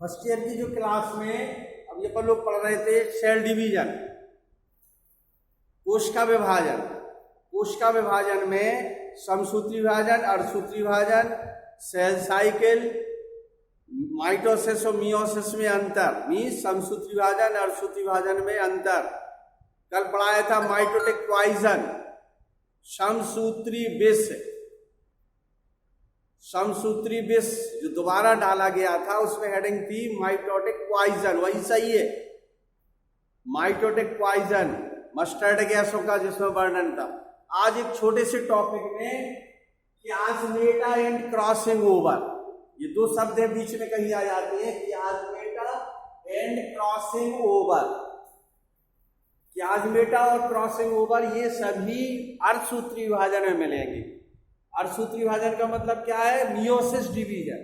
First year की जो class में अब ये पर लोग पढ़ रहे थे सेल डिवीजन, कोशिका विभाजन। कोशिका विभाजन में समसूत्री विभाजन, अर्धसूत्री विभाजन, सेल साइकिल, माइटोसिस और मियोसिस में अंतर, मीन्स समसूत्री विभाजन अर्धसूत्री विभाजन में अंतर। कल पढ़ाया था माइटोटिक पॉइजन, समसूत्री विष। समसूत्री विष जो दोबारा डाला गया था उसमें हेडिंग थी माइटोटिक पॉइजन, वही सही है, माइटोटिक पॉइजन, मस्टर्ड गैसों का जिसमें वर्णन था। आज एक छोटे से टॉपिक में क्याजमेटा एंड क्रॉसिंग ओवर, ये दो शब्द है बीच में कहीं आ जाते हैं, क्याजमेटा एंड क्रॉसिंग ओवर। क्याजमेटा और क्रॉसिंग ओवर ये सभी अर्धसूत्री विभाजन में मिलेंगे। अर्धसूत्री विभाजन का मतलब क्या है? मियोसिस डिवीजन,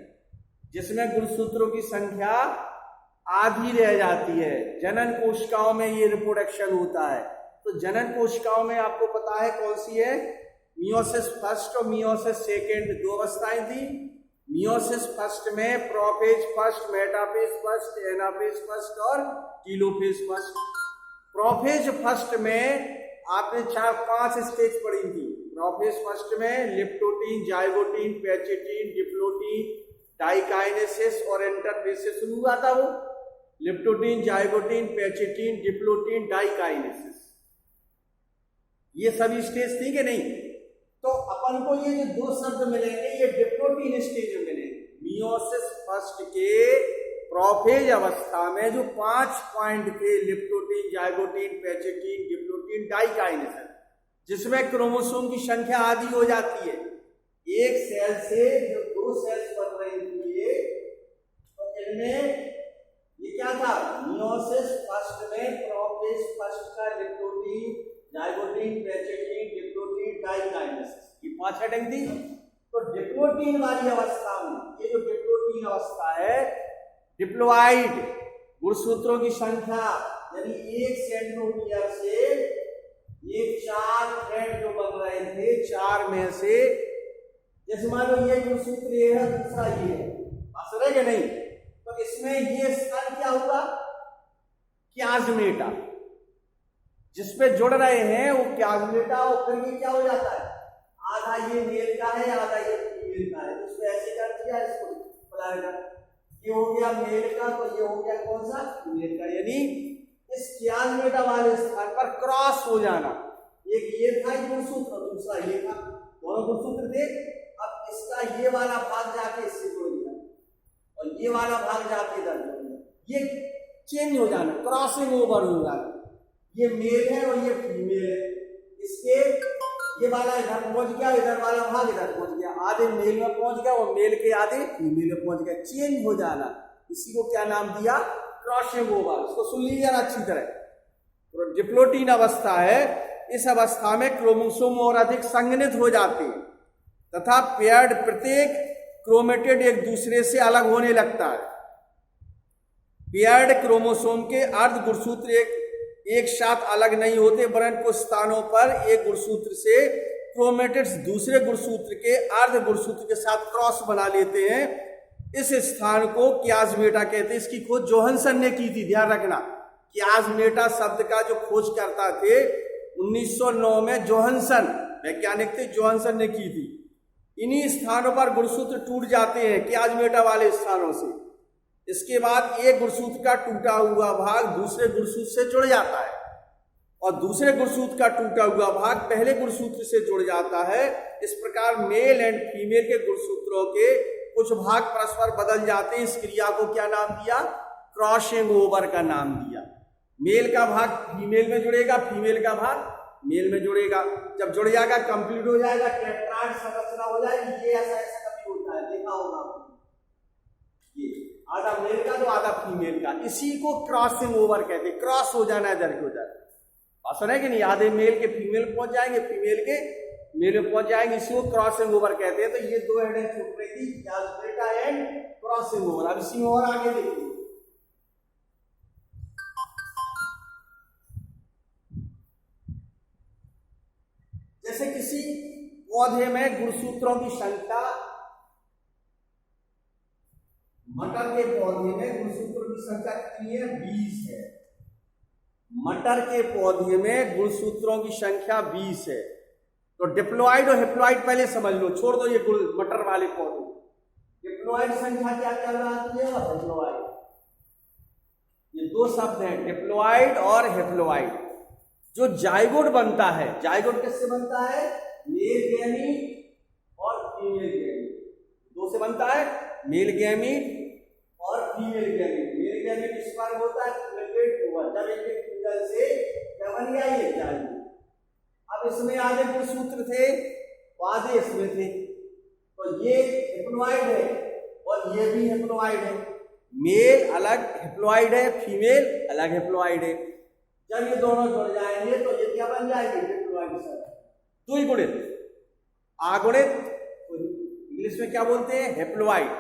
जिसमें गुणसूत्रों की संख्या आधी रह जाती है। जनन कोशिकाओं में ये रिप्रोडक्शन होता है। तो जनन कोशिकाओं में आपको पता है कौन सी है? मियोसिस फर्स्ट और मियोसिस सेकेंड, दो अवस्थाएं थी। मियोसिस फर्स्ट में prophase first, metaphase first, anaphase first और टीलोफेज फर्स्ट। प्रोफेज फर्स्ट में आपने 4-5 स्टेज पढ़ी थी। प्रोफेज फर्स्ट में लिप्टोटीन, जाइगोटीन, पैचेटीन, डिप्लोटीन, डाइकाइनेसिस और इंटरफेसिस शुरू हुआ था। वो लिप्टोटीन, जाइगोटीन, पैचेटीन, डिप्लोटीन, डाइकाइनेसिस, ये सभी स्टेज थी कि नहीं? तो अपन को ये जो दो शब्द मिलेंगे ये डिप्लोटीन स्टेज में मिलेंगे। मियोसिस फर्स्ट के प्रोफेज अवस्था में जो 5 पॉइंट थे, लिप्टोटीन, जाइगोटीन, पैचेटीन, डिप्लोटीन, डाइकाइनेसिस, जिसमें क्रोमोसोम की संख्या आधी हो जाती है। एक सेल से जो दो सेल्स बन रही थी, तो इनमें ये क्या था? मियोसिस फर्स्ट में प्रोफेज फर्स्ट का लिप्टोटीन, जाइगोटीन, पैचेटीन, डिप्लोटीन, डाइकाइनेसिस, ये 5 हेडिंग थी। तो डिप्लोटीन वाली अवस्था में, ये जो डिप्लोटीन अवस्था है, डिप्लॉइड गुणसूत्रों की संख्या यानी एक सेंट्रोमियर से ये 4 थ्रेड जो बन रहे थे, 4 में से जैसे मान लो ये गुणसूत्र ये है, दूसरा ये है, असर है नहीं? तो इसमें ये स्थान क्या होगा? क्याजमेटा, जिसपे जुड़ रहे हैं वो क्याजमेटा, और फिर ये क्या हो जाता है? आधा ये मेल का है, आधा ये फीमेल का है। तो इसको ऐसे कर दिया, इसको बुलाएगा, ये हो गया मेल का, तो ये हो गया कौन सा? फीमेल का। यानी इस क्याजमेटा वाले स्थान पर क्रॉस हो जाना। एक ये था गुणसूत्र, दूसरा ये था, दोनों गुणसूत्र थे। अब इसका ये वाला भाग जाके इससे जुड़ गया और ये वाला भाग जाके इधर जुड़ गया, ये चेंज हो जाना, क्रॉसिंग ओवर हो जाना। ये मेल है और ये फीमेल है, इसके ये वाला इधर पहुंच गया, इधर वाला भाग इधर पहुंच गया, आधे मेल में पहुंच गया और मेल के आधे फीमेल में पहुंच गया, चेंज हो जाना। इसी को क्या नाम दिया? Crossing over. इसको सुन लीजिए अच्छी तरह। तो डिप्लोटीन अवस्था है, इस अवस्था में क्रोमोसोम और अधिक संघनित हो जाते हैं तथा पेयर्ड प्रत्येक क्रोमेटिड एक दूसरे से अलग होने लगता है। पेयर्ड क्रोमोसोम के अर्ध गुणसूत्र एक साथ अलग नहीं होते, वरन कुछ स्थानों पर एक गुणसूत्र से क्रोमेटिड्स दूसरे गुणसूत्र के अर्ध गुणसूत्र के साथ क्रॉस बना लेते हैं। इस स्थान को क्याजमेटा कहते हैं। इसकी खोज जोहानसन ने की थी, ध्यान रखना। क्याजमेटा शब्द का जो खोज करता थे 1909 में जोहानसन वैज्ञानिक थे, जोहानसन ने की थी। इन्हीं स्थानों पर गुणसूत्र टूट जाते हैं, क्याजमेटा वाले स्थानों से। इसके बाद एक गुणसूत्र का टूटा हुआ भाग दूसरे गुणसूत्र से जुड़ जाता है और दूसरे गुणसूत्र का टूटा हुआ भाग पहले गुणसूत्र से जुड़ जाता है। इस प्रकार मेल एंड फीमेल के गुणसूत्रों के कुछ भाग परस्पर बदल जाते हैं। इस क्रिया को क्या नाम दिया? क्रॉसिंग ओवर का नाम दिया। मेल का भाग फीमेल में जुड़ेगा, फीमेल का भाग मेल में जुड़ेगा। जब जुड़ जाएगा, कंप्लीट हो जाएगा, टेट्राड संरचना हो जाएगी। ये ऐसा ऐसा कभी होता है, देखा होगा ये आधा मेल का तो आधा फीमेल का, इसी को क्रॉसिंग ओवर कहते हैं। क्रॉस हो जाना इधर के उधर, सुना है कि नहीं? आधे मेल के फीमेल पहुंच जाएंगे, फीमेल के मेल में पहुंच जाएंगे, इसी को क्रॉसिंग ओवर कहते हैं। तो ये दो हेडें छूट रही थी, क्याजमेटा एंड क्रॉसिंग ओवर। अब इसी में और आगे देखिए, जैसे किसी पौधे में गुणसूत्रों की संख्या मटर के पौधे में गुणसूत्रों की संख्या कितनी है? 20 है। मटर के पौधे में गुणसूत्रों की संख्या 20 है। तो डिप्लॉइड और हेप्लॉइड पहले समझ लो, छोड़ दो ये मटर वाले पौधे। डिप्लॉइड संख्या क्या क्या आती है और हेप्लॉइड, ये दो शब्द हैं, डिप्लॉइड और हेप्लॉइड। जो जाइगोट बनता है, जाइगोट किससे बनता है? मेल गैमीट और फीमेल गैमीट, दो से बनता है, मेल गैमीट और female gamete. Male gamete sperm होता है, फीमेल हुआ, जब एक फीमेल से क्या बन गया? ये जाइगोट। अब इसमें आगे कुछ सूत्र थे, आधे इसमें थे, तो ये हेप्लॉइड है और ये भी हेप्लॉइड है। मेल अलग हेप्लॉइड है, फीमेल अलग हेप्लॉइड है। जब ये दोनों जुड़ जाएंगे तो ये क्या बन जाएगी? डिप्लॉइड सर, द्विगुणित, आगुणित, इंग्लिश में क्या बोलते हैं? हेप्लॉइड।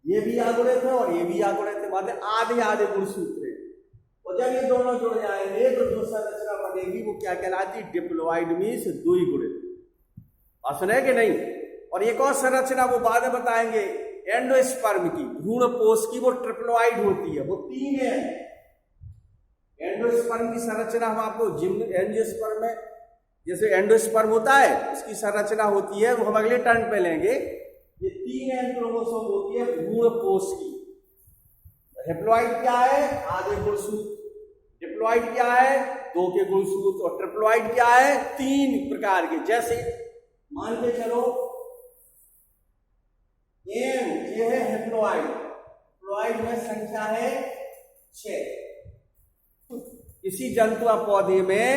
ये भी आगुणित है और ये भी आगुणित है, मतलब आधे आधे गुणसूत्र है। और जब ये दोनों जुड़ जाएंगे तो जो संरचना बनेगी वो क्या कहलाती? डिप्लॉइड मीन्स द्विगुणित। बात सुने कि नहीं? और एक और संरचना वो बाद में बताएंगे, एंडोस्पर्म की, भ्रूणपोष की, वो ट्रिप्लॉइड होती है, वो 3 है। एंडोस्पर्म की संरचना हम आपको एंजियोस्पर्म में, जैसे एंडोस्पर्म होता है, इसकी संरचना होती है, वो हम अगले टर्न पे लेंगे। ये 3 एन क्रोमोसोम होती है भ्रूणपोष की। हेप्लॉइड क्या है? आधे गुणसूत्र। डिप्लॉइड क्या है? 2 के गुणसूत्र। और ट्रिप्लॉइड क्या है? 3 प्रकार के। जैसे मान के चलो एम, ये है हेप्लॉइड, हेप्लॉइड में संख्या है 6। किसी जंतु या पौधे में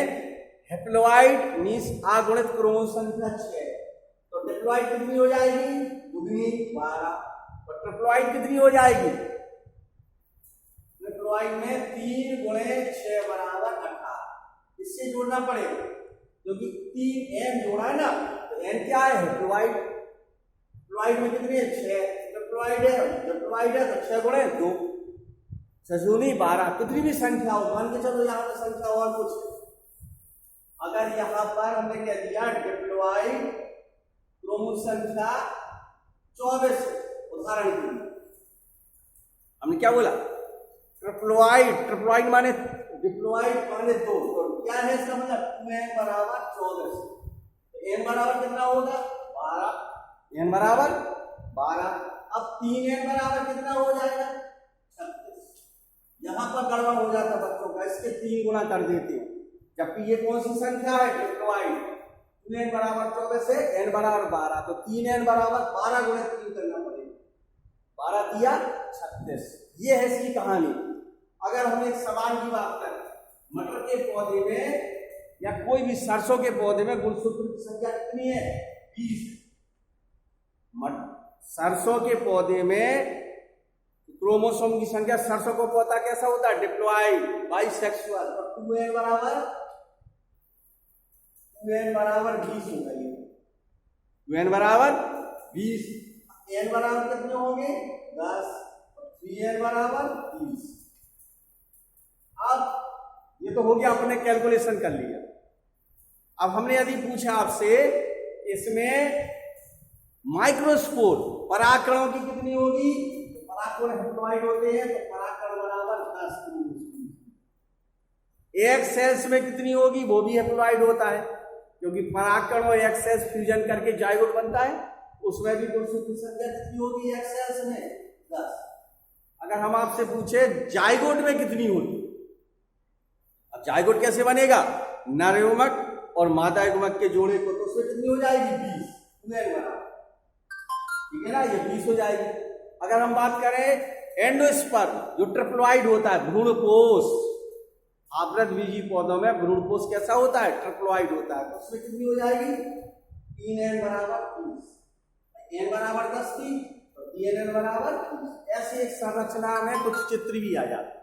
हेप्लॉइड मीन्स अगुणित क्रोमोसोम संख्या 6, तो डिप्लॉइड कितनी हो जाएगी? दुगनी 12। और ट्रिप्लॉइड कितनी हो जाएगी? ट्रिप्लॉइड में 3 गुणे 6 बराबर 18। इससे जोड़ना पड़ेगा क्योंकि 3 एन जोड़ा है ना, तो एन क्या है? हेप्लॉइड। हेप्लॉइड में कितनी है? 6। डिप्लॉइड है तो 6 गुणे 2, 6 12। कितनी भी संख्या हो, मान के चलो यहाँ पे संख्या और कुछ, अगर यहाँ पर हमने क्या दिया? डिप्लॉइड क्रोमोसोम संख्या 24, उदाहरण के लिए हमने क्या बोला? ट्रिप्लॉइड माने, डिप्लॉइड माने 2, तो क्या है इसका मतलब? n बराबर 24। तो n बराबर कितना होगा? 12। n बराबर 12। अब 3n बराबर कितना हो जाएगा? 36। यहां पर गड़बड़ हो जाता बच्चों का, इसके 3 गुना कर देते हैं, जबकि ये कौन सी संख्या है? डिप्लॉइड। 2n बराबर 24 है, n बराबर 12, तो 3n बराबर 12 गुणे 3 करना पड़ेगा। 12 दिया 36। ये है इसकी कहानी। अगर हम एक सवाल की बात करें, मटर के पौधे में या कोई भी सरसों के पौधे में गुणसूत्र की संख्या कितनी है? 20। सरसों के पौधे में क्रोमोसोम की संख्या, सरसों को पौधा कैसा होता है? Diploid, bisexual. तो 2n बराबर 20 होगा। ये 2n बराबर 20, n बराबर कितने होंगे? 10, 3n बराबर 30। अब ये तो हो गया, अपने कैलकुलेशन कर लिया। अब हमने यदि पूछा आपसे, इसमें माइक्रोस्पोर परागकणों की कितनी होगी? परागकण हेप्लॉइड होते हैं, तो परागकण बराबर 10। एक सेल्स में कितनी होगी? वो भी हेप्लॉइड होता है, क्योंकि परागकण और एक सेल्स फ्यूजन करके जाइगोट बनता है, उसमें भी गुणसूत्र की संख्या कितनी होगी? एक सेल्स में 10। अगर हम आपसे पूछे जाइगोट में कितनी होगी, अब जाइगोट कैसे बनेगा? नर युग्मक और मादा युग्मक के जोड़े को, तो उसमें कितनी हो जाएगी? 20। ठीक है ना, ये 20 हो जाएगी। अगर हम बात करें एंडोस्पर्म, जो ट्रिप्लॉइड होता है, भ्रूणपोष, आवृतबीजी पौधों में भ्रूणपोष कैसा होता है? ट्रिप्लॉइड होता है, तो उसमें कितनी हो जाएगी? 3n बराबर 30। n बराबर 10 थी, तो 3n बराबर 30। ऐसी एक संरचना में कुछ चित्र भी आ जाते हैं,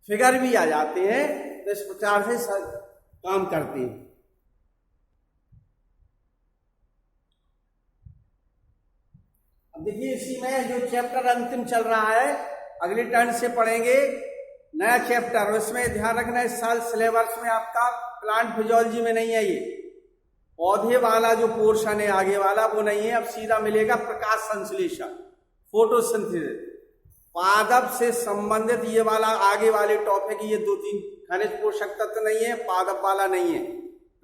फिगर भी आ जाते हैं, तो इस प्रकार से काम करते हैं। अब देखिए, इसी में जो चैप्टर अंतिम चल रहा है, अगले टर्न से पढ़ेंगे नया चैप्टर। उसमें ध्यान रखना, इस साल सिलेबस में आपका प्लांट फिजियोलॉजी में नहीं है, ये पौधे वाला जो पोर्शन है आगे वाला वो नहीं है। अब सीधा मिलेगा प्रकाश संश्लेषण, फोटोसिंथेसिस। पादप से संबंधित ये वाला आगे वाले टॉपिक, ये 2-3 खनिज पोषक तत्व नहीं है, पादप वाला नहीं है,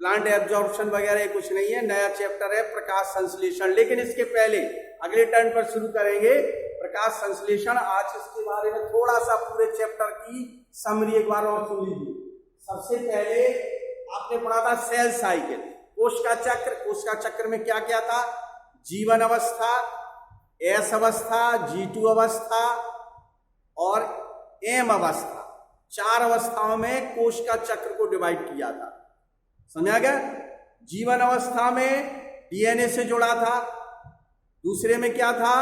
प्लांट एब्जॉर्प्शन वगैरह कुछ नहीं है। नया चैप्टर है प्रकाश संश्लेषण। लेकिन इसके पहले अगले टर्न पर शुरू करेंगे प्रकाश संश्लेषण। आज इसके बारे में थोड़ा सा पूरे चैप्टर की समरी एक बार और सुन लीजिए। सबसे पहले आपने पढ़ा था सेल साइकिल, कोश का चक्र। कोश का चक्र में क्या क्या था? जीवन अवस्था, एस अवस्था, G2 अवस्था और एम अवस्था। 4 अवस्थाओं में कोश का चक्र को डिवाइड किया था। समझा गया? जीवन अवस्था में डीएनए से जुड़ा था, दूसरे में क्या था?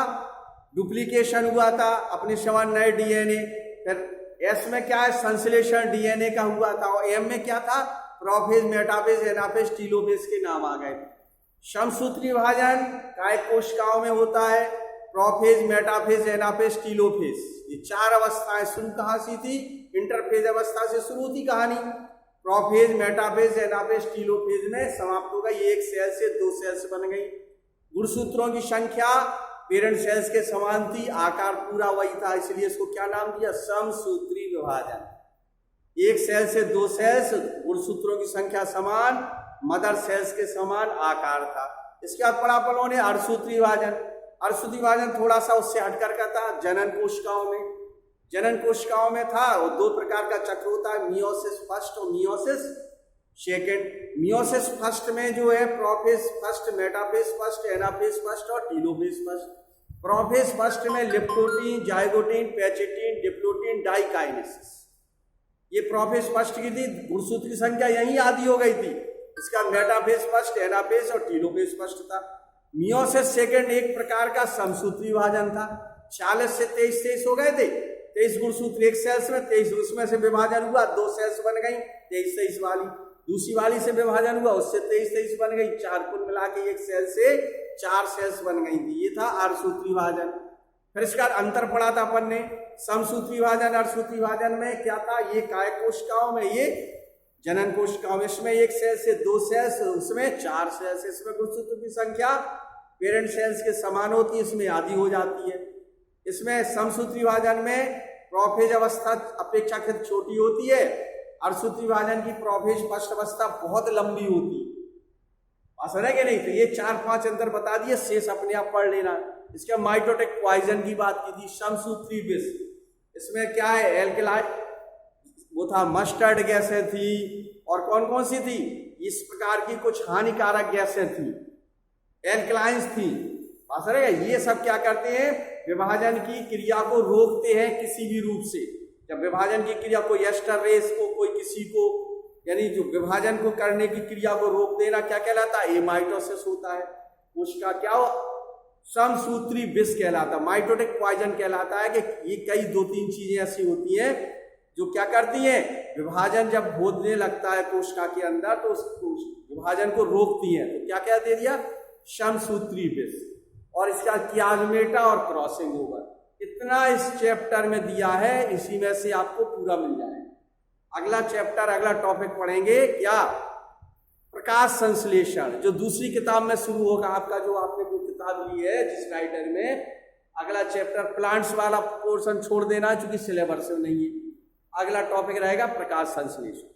डुप्लीकेशन हुआ था, अपने समान नए डीएनए। फिर एस में क्या है? संश्लेषण डीएनए का हुआ था। और एम में क्या था? प्रोफेज, मेटाफेज, एनाफेज, टीलोफेज के नाम आ गए। समसूत्री विभाजन काय कोशिकाओं में होता है? Prophase, metaphase, anaphase, telophase. ये 4 अवस्थाएं शुरू कहां से थी? इंटरफेज अवस्था से शुरू थी कहानी। प्रोफेज, मेटाफेज, एनाफेज, टीलोफेज में समाप्त हो गई। एक सेल से 2 सेल्स बन गई। गुणसूत्रों की संख्या पेरेंट सेल्स के समान थी, आकार पूरा वही था, इसलिए इसको क्या नाम दिया? समसूत्री विभाजन। एक सेल से 2 सेल्स, गुणसूत्रों की संख्या समान, मदर सेल्स के समान आकार था। इसके बाद पढ़ा अपन लोगों ने अर्धसूत्री विभाजन। अर्धसूत्री विभाजन थोड़ा सा उससे हटकर का था जनन कोशिकाओं में। जनन कोशिकाओं में था, और 2 प्रकार का चक्र होता है, मियोसिस फर्स्ट और मियोसिस सेकेंड। मियोसिस फर्स्ट में जो है prophase first, metaphase first, anaphase first और टीलोफेज फर्स्ट। प्रोफेज फर्स्ट में लिप्टोटीन, जाइगोटीन, पैचेटीन, डिप्लोटीन, डाइकाइनेसिस। ये प्रोफेज फर्स्ट की थी, गुणसूत्र की संख्या यही आधी हो गई थी। इसका मेटाफेज फर्स्ट, एनाफेज और टीलोफेज फर्स्ट था। मियोसिस सेकेंड एक प्रकार का समसूत्री विभाजन था। 40 से 23 हो गए थे। 23 गुणसूत्र एक सेल्स में, 23 उसमें से विभाजन हुआ, 2 सेल्स बन गई, 23 वाली। दूसरी वाली से विभाजन हुआ, उससे 23 बन गई। 4 कुल मिला के एक सेल से 4 सेल्स बन गई थी। ये था अर्धसूत्री विभाजन। फिर इसका अंतर पढ़ा था अपन ने, समसूत्री विभाजन अर्धसूत्री विभाजन में क्या था? ये काय कोशिकाओं में, ये जनन कोशिकाओं में। इसमें एक सेल से 2 सेल्स, उसमें 4 सेल्स। इसमें गुणसूत्रों की संख्या पेरेंट सेल्स के समान होती है, इसमें आधी हो जाती है। इसमें समसूत्री विभाजन में प्रोफेज अवस्था अपेक्षाकृत छोटी होती है। अर्धसूत्री विभाजन की प्रोफेज फर्स्ट अवस्था बहुत लंबी होती है। आसान है कि नहीं? तो ये 4-5 अंतर बता दिए, शेष अपने आप पढ़ लेना। इसके माइटोटिक पॉइजन की बात की थी, समसूत्री विष। इसमें क्या है? एल्कलाइन वो था, मस्टर्ड गैसें थी, और कौन कौन सी थी? इस प्रकार की कुछ हानिकारक गैसें थी, एल्कलाइंस थी। आसान है? ये सब क्या करते हैं? विभाजन की क्रिया को रोकते हैं किसी भी रूप से। जब विभाजन की क्रिया को एस्टर रेस को कोई किसी को, यानी जो विभाजन को करने की क्रिया को रोक देना क्या कहलाता है? ये माइटोसिस होता है। उसका क्या हो? समसूत्री विष कहलाता, माइटोटिक पॉइजन कहलाता है। कि ये कई 2-3 चीजें ऐसी होती हैं जो क्या करती हैं? विभाजन जब होने लगता है कोशिका के अंदर, तो उस विभाजन को रोकती हैं। तो क्या क्या दे दिया? समसूत्री विष। और इसका कियाजमेटा और क्रॉसिंग ओवर, इतना इस चैप्टर में दिया है, इसी में से आपको पूरा मिल जाएगा। अगला चैप्टर, अगला टॉपिक पढ़ेंगे क्या? प्रकाश संश्लेषण, जो दूसरी किताब में शुरू होगा आपका, जो आपने कोई किताब ली है जिस राइटर में। अगला चैप्टर प्लांट्स वाला पोर्शन छोड़ देना, चूंकि सिलेबस में नहीं है। अगला टॉपिक रहेगा प्रकाश संश्लेषण।